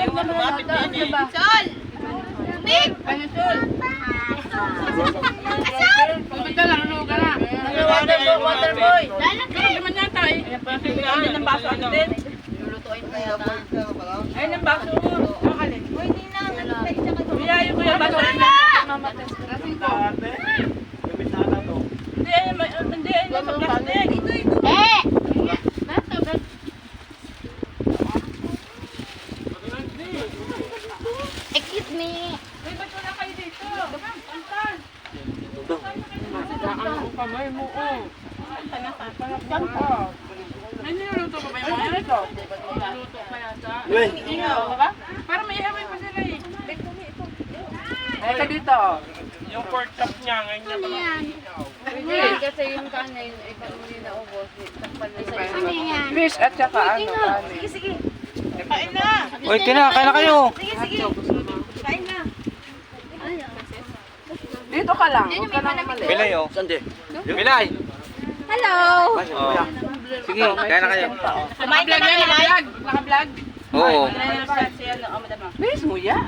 Ayaw nga lumapit din eh. Sol! Nick! Ano, Sol? Pupunta na, lulugan na. Water boy. Ano naman yata eh. Ayun ng baso ano din. Lulutuin pa yata. Ayun ng baso. Makalin. Uy, hindi na. Biyayo ko yung baso. Hindi, hindi. Nasa plastic. Eh! Excuse me. Uy, ba't wala kayo dito? Antan. Saan ang kamay mo, oh. Ay, niluluto pa ba yung mga ito? Niluluto pa yata. Ikaw, ba? Para may ihawin pa sila eh. Ay, ka dito. Yung pork chop niya, ngayon niya pa lang. Hindi. Kasi yung kanin, ay pag muli na ubos, takpan na sa Fish at saka ano, kanin. Sige, sige. Kain na. Uy, kain na kayo. Sige, sige. Kain na. Dito ka lang. Huwag ka nang mali. Bilay, oh. Sandi. Bilay. Hello! Oh. Sige, kain na kayo. Kumain ka na, Milay? Naka-vlog? Oo. Bilis mo ya.